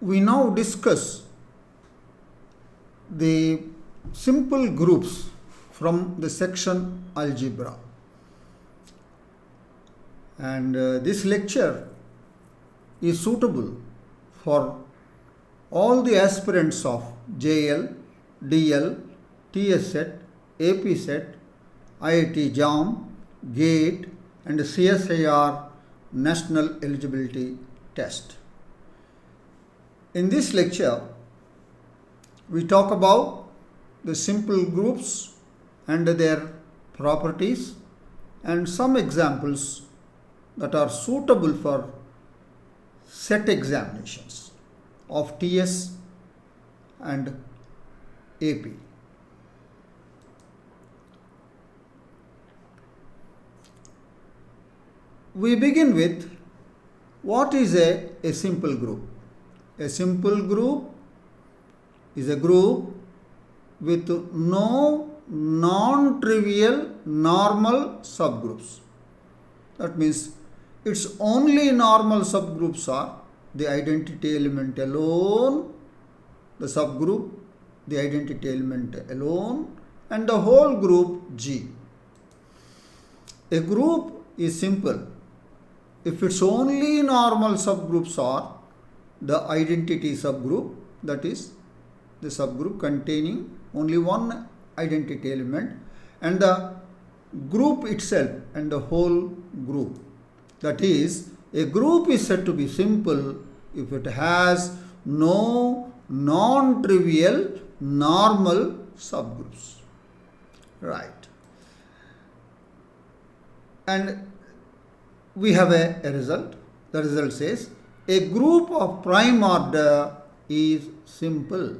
we now discuss the simple groups from the section Algebra. And this lecture is suitable for all the aspirants of JL, DL, TS set, AP set, IIT JAM, GATE and CSIR National Eligibility Test. In this lecture, we talk about the simple groups and their properties and some examples that are suitable for set examinations of TS and AP. We begin with what is a simple group. A simple group is a group with no non-trivial normal subgroups. That means its only normal subgroups are the identity element alone, the subgroup, the identity element alone, and the whole group G. A group is simple if its only normal subgroups are the identity subgroup, that is the subgroup containing only one identity element, and the group itself and the whole group. That is, a group is said to be simple if it has no non-trivial normal subgroups. Right. And we have a result. The result says a group of prime order is simple.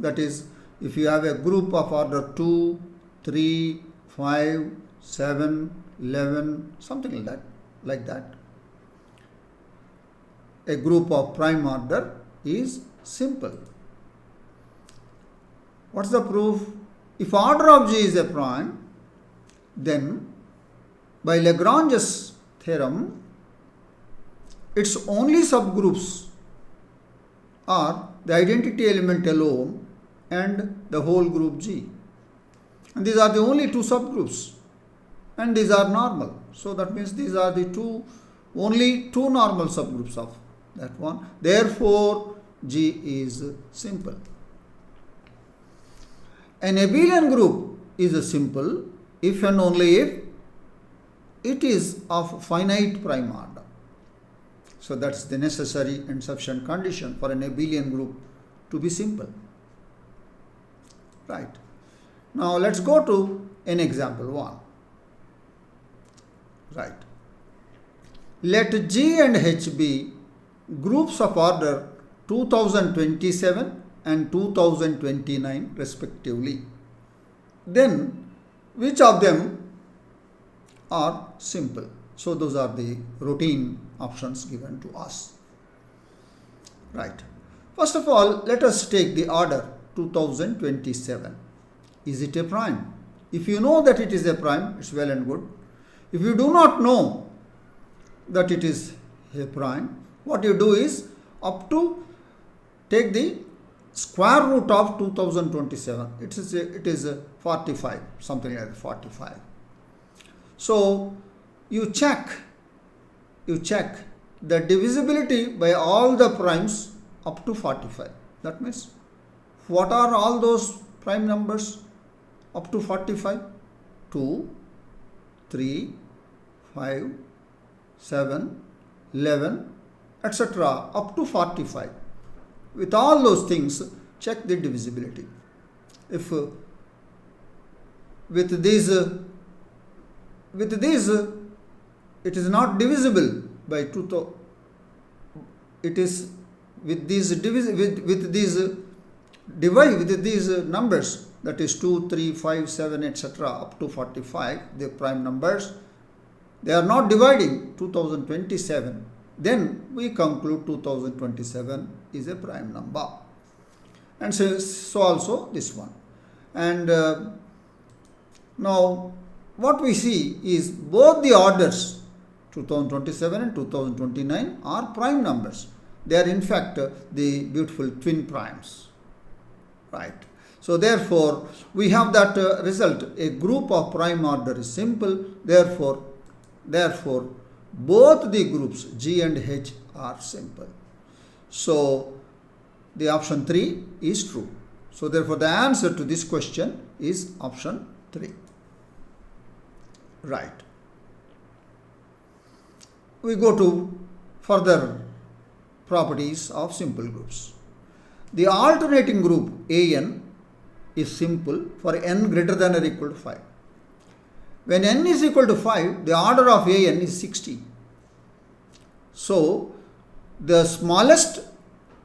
That is, if you have a group of order 2, 3, 5, 7, 11, something like that, a group of prime order is simple. What's the proof? If order of G is a prime, then by Lagrange's theorem, its only subgroups are the identity element alone and the whole group G. And these are the only two subgroups, and these are normal. So that means these are the only two normal subgroups of that one. Therefore, G is simple. An abelian group is a simple if and only if it is of finite prime order. So that's the necessary and sufficient condition for an abelian group to be simple. Right. Now let's go to an example 1. Right. Let G and H be groups of order 2027 and 2029 respectively. Then which of them are simple? So those are the routine options given to us. Right. First of all, let us take the order 2027. Is it a prime? If you know that it is a prime, it's well and good. If you do not know that it is a prime, what you do is take the square root of 2027. It is 45, something like 45. So you check the divisibility by all the primes up to 45. That means what are all those prime numbers up to 45? 2, 3, 5, 7, 11, etc. up to 45. With all those things, check the divisibility. If with these it is not divisible by 2, it is with these numbers, that is 2, 3, 5, 7, etc. up to 45, the prime numbers, they are not dividing 2027, then we conclude 2027 is a prime number. And so also this one. And now what we see is both the orders 2027 and 2029 are prime numbers. They are in fact the beautiful twin primes. Right. So therefore, we have that result. A group of prime order is simple. Therefore, both the groups G and H are simple. So the option 3 is true. So therefore, the answer to this question is option 3. Right. We go to further properties of simple groups. The alternating group AN is simple for n greater than or equal to 5. When n is equal to 5, the order of AN is 60. So, the smallest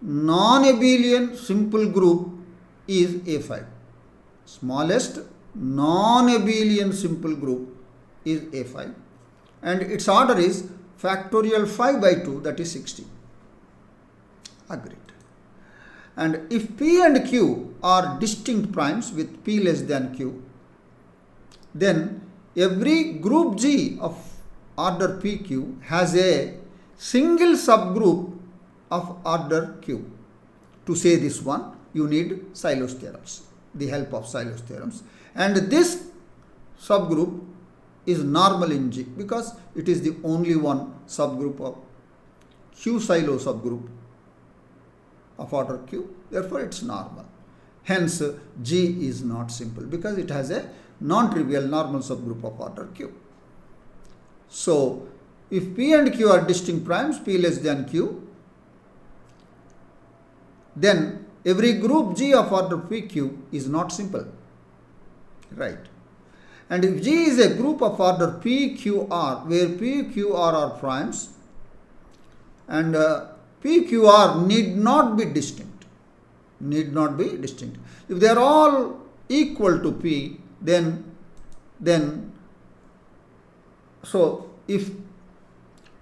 non-abelian simple group is A5. Smallest non-abelian simple group is A5. And its order is factorial 5 by 2, that is 60. Agreed. And if P and Q are distinct primes with P less than Q, then every group G of order PQ has a single subgroup of order Q. To say this one, you need Sylow's theorems, the help of Sylow's theorems. And this subgroup is normal in G because it is the only one subgroup of Q Sylow subgroup of order Q. Therefore, it's normal. Hence, G is not simple because it has a non-trivial normal subgroup of order Q. So, if P and Q are distinct primes, P less than Q, then every group G of order PQ is not simple. Right. And if G is a group of order PQR, where PQR are primes, and PQR need not be distinct. Need not be distinct. If they are all equal to P, then so if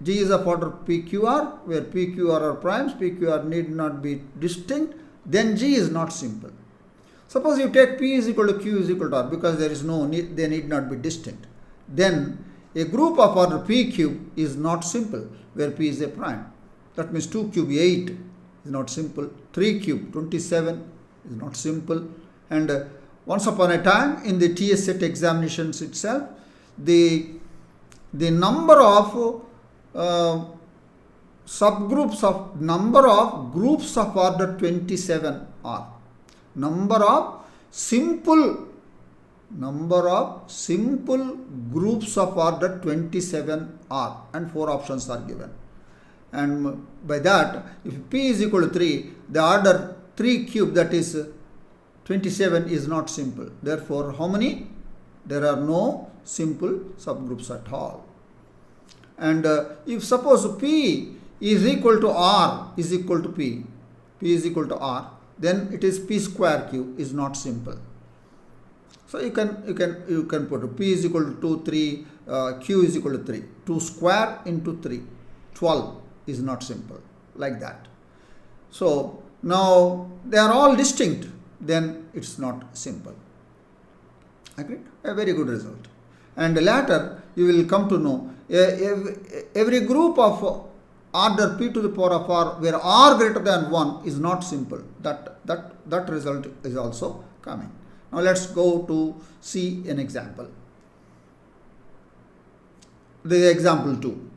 G is of order PQR, where PQR are primes, PQR need not be distinct, then G is not simple. Suppose you take P is equal to Q is equal to R, because there is no need, they need not be distinct. Then a group of order PQ is not simple, where P is a prime. That means 2 cube 8 is not simple, 3 cube 27 is not simple. And once upon a time in the TS set examinations itself, the number of subgroups of number of groups of order 27 are number of simple groups of order 27 are, and 4 options are given. And by that, if P is equal to 3, the order 3 cube, that is 27, is not simple. Therefore, how many? There are no simple subgroups at all. And if suppose P is equal to R is equal to P is equal to R, then it is P square Q is not simple. So you can put P is equal to 2, 3, Q is equal to 3. 2 square into 3, 12 is not simple, like that. So now they are all distinct, then it's not simple. Agreed? A very good result. And later you will come to know every group of order P to the power of R where R greater than 1 is not simple. That result is also coming. Now let's go to see an example. The example 2.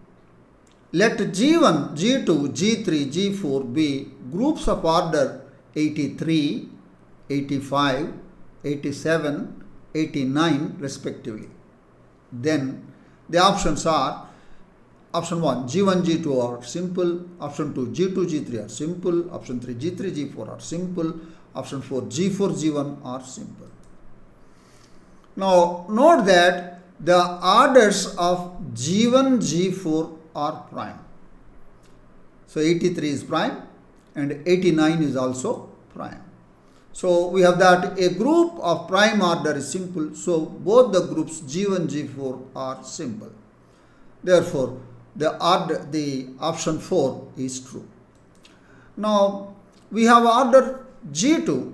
Let G1, G2, G3, G4 be groups of order 83, 85, 87, 89 respectively. Then the options are: option 1, G1, G2 are simple. Option 2, G2, G3 are simple. Option 3, G3, G4 are simple. Option 4, G4, G1 are simple. Now note that the orders of G1, G4 are prime. So 83 is prime and 89 is also prime. So we have that a group of prime order is simple. So both the groups G1, G4 are simple. Therefore, the option 4 is true. Now we have order G2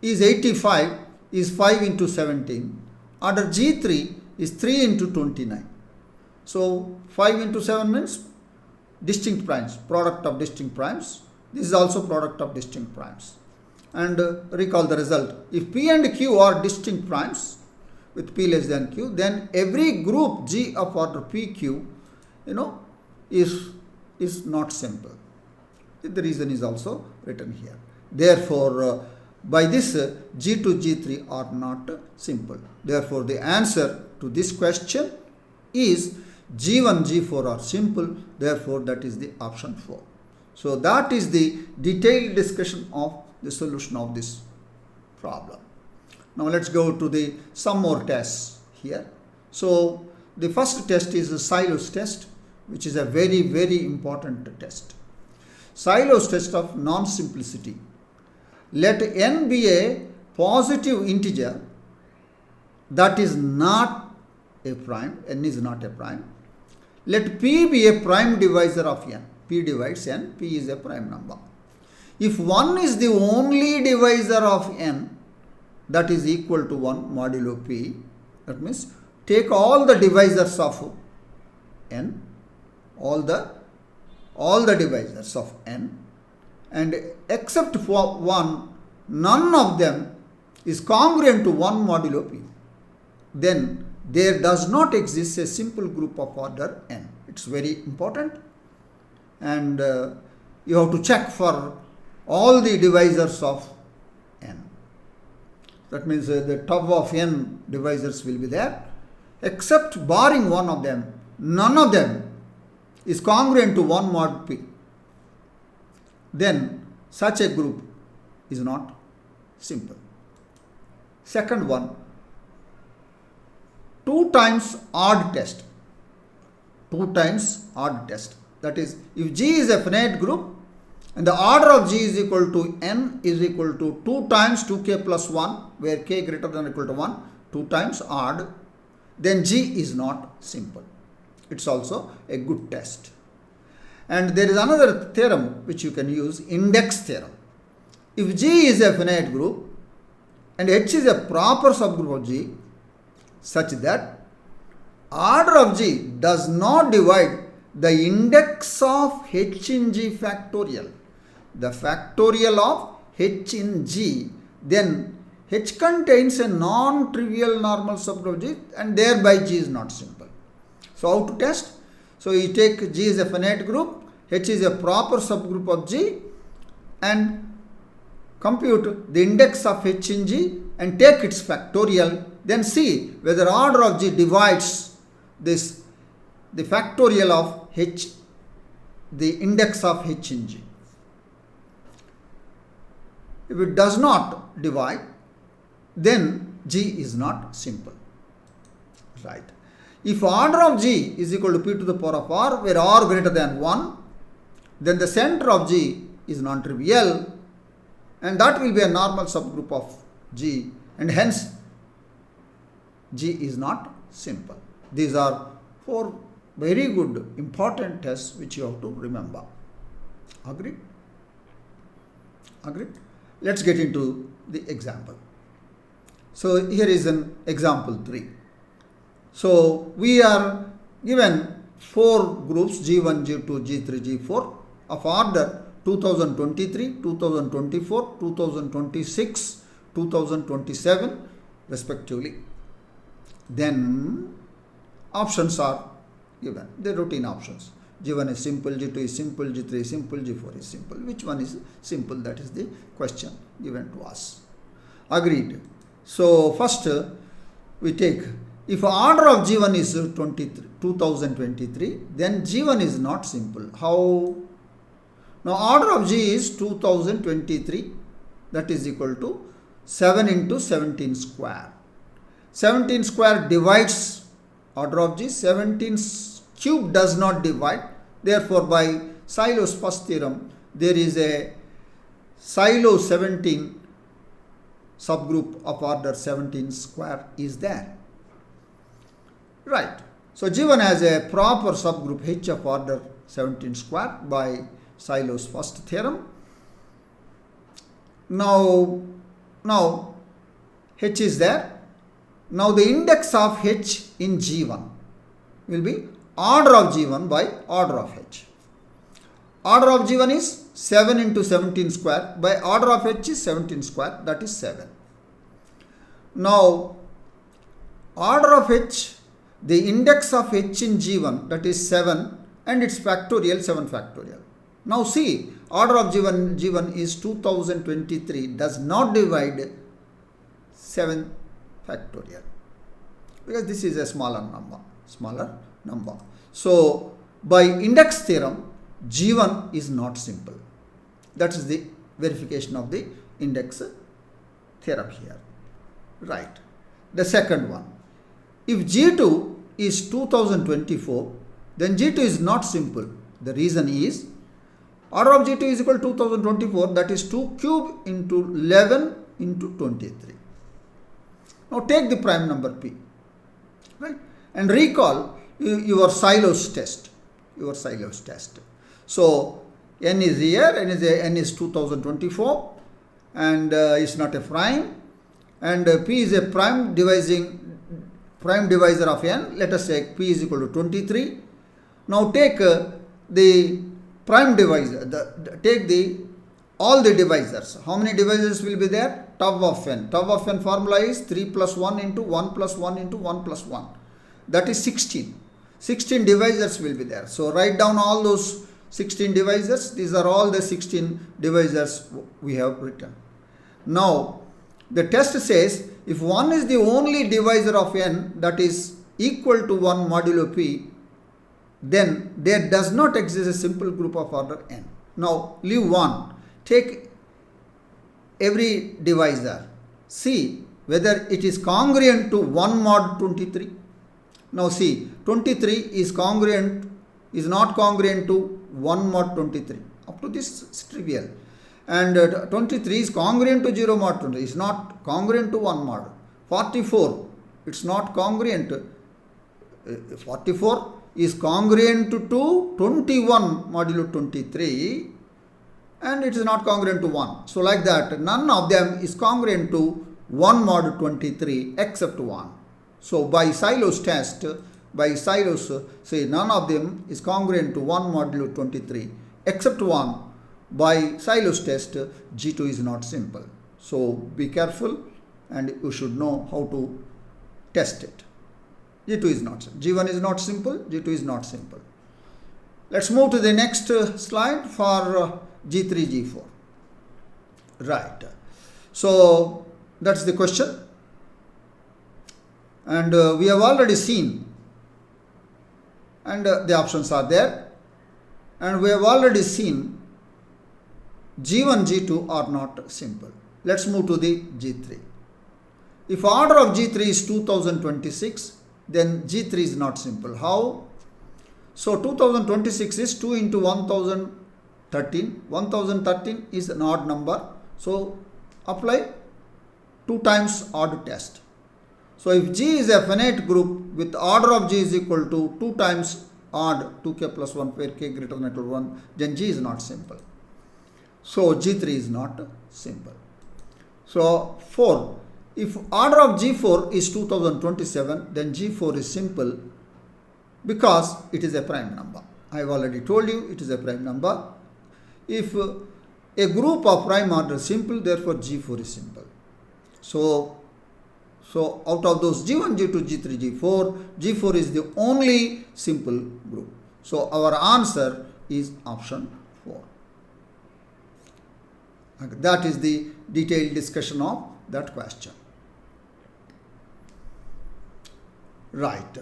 is 85 is 5 into 17. Order G3 is 3 into 29. So 5 into 7 means distinct primes, product of distinct primes. This is also product of distinct primes. And recall the result. If P and Q are distinct primes with P less than Q, then every group G of order PQ, is not simple. The reason is also written here. Therefore, by this, G2, G3 are not simple. Therefore, the answer to this question is G1, G4 are simple. Therefore, that is the option 4. So, that is the detailed discussion of the solution of this problem. Now, let's go to some more tests here. So, the first test is the Sylow's test, which is a very, very important test. Sylow's test of non-simplicity. Let n be a positive integer that is not a prime. N is not a prime. Let P be a prime divisor of n. P divides n. P is a prime number. If 1 is the only divisor of n, that is equal to 1 modulo P. That means take all the divisors of n, all the divisors of n, and except for 1, none of them is congruent to 1 modulo P. Then there does not exist a simple group of order n. It's very important, and you have to check for all the divisors of n. That means the tub of n divisors will be there, except barring one of them, none of them is congruent to 1 mod P. Then such a group is not simple. Second one, 2 times odd test. 2 times odd test. That is, if G is a finite group and the order of G is equal to n is equal to 2 times 2k plus 1, where k greater than or equal to 1, 2 times odd, then G is not simple. It's also a good test. And there is another theorem which you can use, index theorem. If G is a finite group and H is a proper subgroup of G, such that order of G does not divide the index of H in G factorial, the factorial of H in G, then H contains a non-trivial normal subgroup of G, and thereby G is not simple. So how to test? So you take G is a finite group, H is a proper subgroup of G, and compute the index of H in G and take its factorial, then see whether order of G divides the factorial of H, the index of H in G. If it does not divide, then G is not simple. Right. If order of G is equal to P to the power of R, where R greater than 1, then the center of G is non-trivial, and that will be a normal subgroup of G, and hence G is not simple. These are 4 very good important tests which you have to remember. Agreed? Agreed? Let's get into the example. So here is an example 3. So we are given 4 groups G1, G2, G3, G4 of order 2023, 2024, 2026, 2027 respectively. Then options are given, the routine options. G1 is simple, G2 is simple, G3 is simple, G4 is simple. Which one is simple? That is the question given to us. Agreed. So first we take, if order of G1 is 2023, then G1 is not simple. How? Now order of G is 2023, that is equal to 7 into 17 square. 17 square divides order of G. 17 cube does not divide. Therefore, by Sylow's first theorem, there is a Sylow 17 subgroup of order 17 square is there. Right. So G1 has a proper subgroup H of order 17 square by Sylow's first theorem. Now H is there. Now the index of H in G1 will be order of G1 by order of H. order of G1 is 7 into 17 square, by order of H is 17 square, that is 7. Now, order of H, the index of H in G1, that is 7, and its factorial 7 factorial. Now see, order of G1 is 2023, does not divide 7 factorial, because this is a smaller number. So, by index theorem, G1 is not simple. That is the verification of the index theorem here. Right. The second one. If G2 is 2024, then G2 is not simple. The reason is, order of G2 is equal to 2024, that is 2 cube into 11 into 23. Now take the prime number P. Right. And recall your Sylow's test. So, n is here, n is 2024, and is not a prime, and P is a prime divisor of n. Let us say P is equal to 23. Now take the prime divisor, take all the divisors. How many divisors will be there? Tau of n. Tau of n formula is 3 plus 1 into 1 plus 1 into 1 plus 1. That is 16. 16 divisors will be there. So write down all those 16 divisors. These are all the 16 divisors we have written. Now, the test says if 1 is the only divisor of n that is equal to 1 modulo p, then there does not exist a simple group of order n. Now, leave 1. Take every divisor. See whether it is congruent to 1 mod 23. Now see, 23 is not congruent to 1 mod 23. Up to this is trivial. And 23 is congruent to 0 mod 20. It's not congruent to 1 mod. 44, it's not congruent. 44 is congruent to 21 modulo 23, and it is not congruent to 1. So like that, none of them is congruent to 1 mod 23 except 1. So by Sylow's test, say none of them is congruent to 1 modulo 23 except 1. By Sylow's test, G2 is not simple. So be careful and you should know how to test it. G2 is not simple. G1 is not simple, G2 is not simple. Let's move to the next slide for G3, G4. Right. So that's the question. And we have already seen, and the options are there, and we have already seen G1, G2 are not simple. Let's move to the G3. If order of G3 is 2026, then G3 is not simple. How? So 2026 is 2 into 1013. 1013 is an odd number. So apply 2 times odd test. So if G is a finite group with order of G is equal to 2 times odd 2k plus 1 where k greater than or equal to 1, then G is not simple. So G3 is not simple. So 4. If order of G4 is 2027, then G4 is simple because it is a prime number. I have already told you it is a prime number. If a group of prime order is simple, therefore G4 is simple. So out of those G1, G2, G3, G4, G4 is the only simple group. So our answer is option 4. That is the detailed discussion of that question. Right.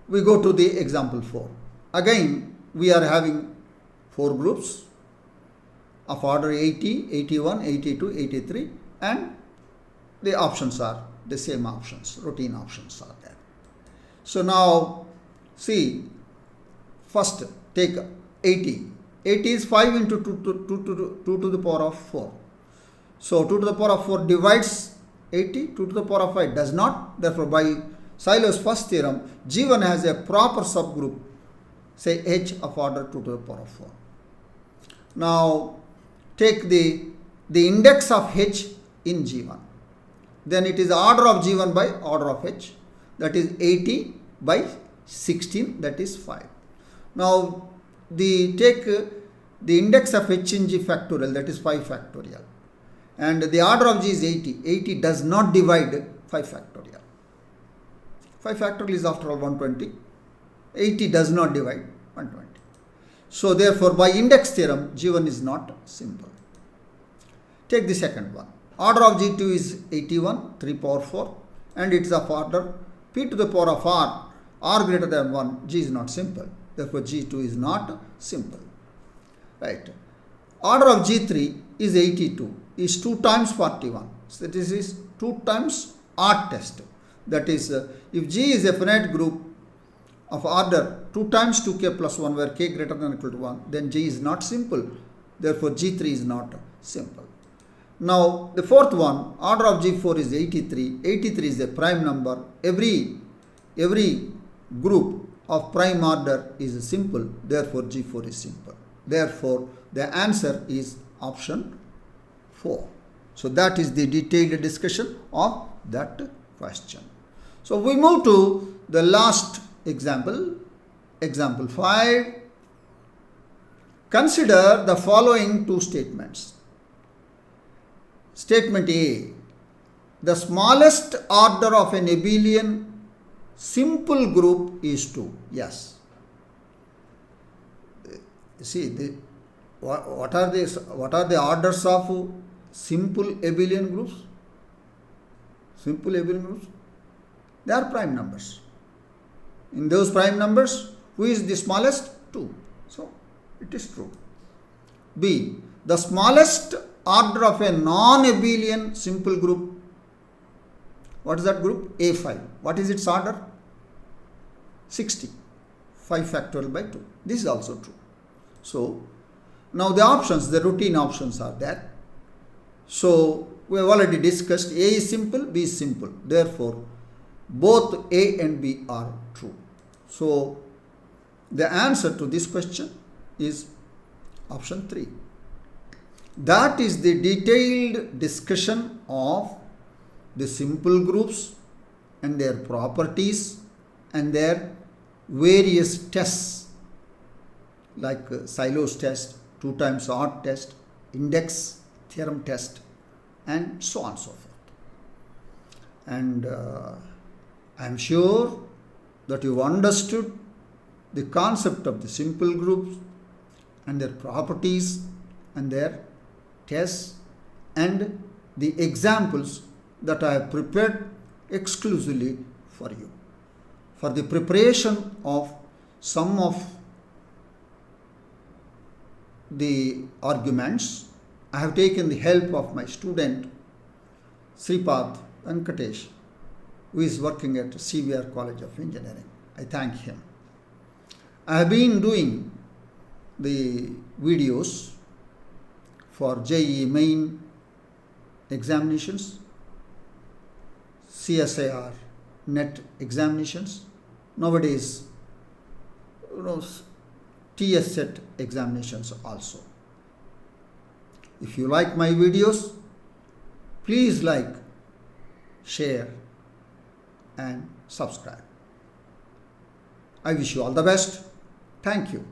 We go to the example 4. Again, we are having 4 groups of order 80, 81, 82, 83, and the options are the same options, routine options are there. So now, see, first take 80. 80 is 5 into 2 to the power of 4. So 2 to the power of 4 divides 80, 2 to the power of 5 does not. Therefore, by Sylow's first theorem, G1 has a proper subgroup, say H of order 2 to the power of 4. Now, take the index of H in G1. Then it is order of G1 by order of H, that is 80 by 16, that is 5. Now, take the index of h in g factorial, that is 5 factorial. And the order of g is 80. 80 does not divide 5 factorial. 5 factorial is after all 120. 80 does not divide 120. So therefore, by index theorem, G1 is not simple. Take the second one. Order of G2 is 81, 3 power 4, and it is of order p to the power of r greater than 1, G is not simple. Therefore, G2 is not simple. Right. Order of G3 is 82, is 2 times 41. So this is 2 times odd test. That is, if G is a finite group of order 2 times 2k plus 1, where k greater than or equal to 1, then G is not simple. Therefore, G3 is not simple. Now, the fourth one, order of G4 is 83. 83 is a prime number. Every group of prime order is simple. Therefore, G4 is simple. Therefore, the answer is option 4. So, that is the detailed discussion of that question. So, we move to the last example, example 5. Consider the following two statements. Statement A, the smallest order of an abelian simple group is 2. Yes. See, what are the orders of simple abelian groups? Simple abelian groups, they are prime numbers. In those prime numbers, who is the smallest? 2. So, it is true. B, the smallest order of a non-abelian simple group. What is that group? A5. What is its order? 60. 5 factorial by 2. This is also true. So, now the options, the routine options are there. So, we have already discussed A is simple, B is simple. Therefore, both A and B are true. So, the answer to this question is option 3. That is the detailed discussion of the simple groups and their properties and their various tests like Sylow's test, 2 times odd test, index theorem test, and so on and so forth. And I am sure that you understood the concept of the simple groups and their properties and their tests and the examples that I have prepared exclusively for you. For the preparation of some of the arguments, I have taken the help of my student Sripad Venkatesh, who is working at CVR College of Engineering. I thank him. I have been doing the videos for JEE main examinations, CSIR net examinations, nowadays TS set examinations also. If you like my videos, please like, share and subscribe. I wish you all the best. Thank you.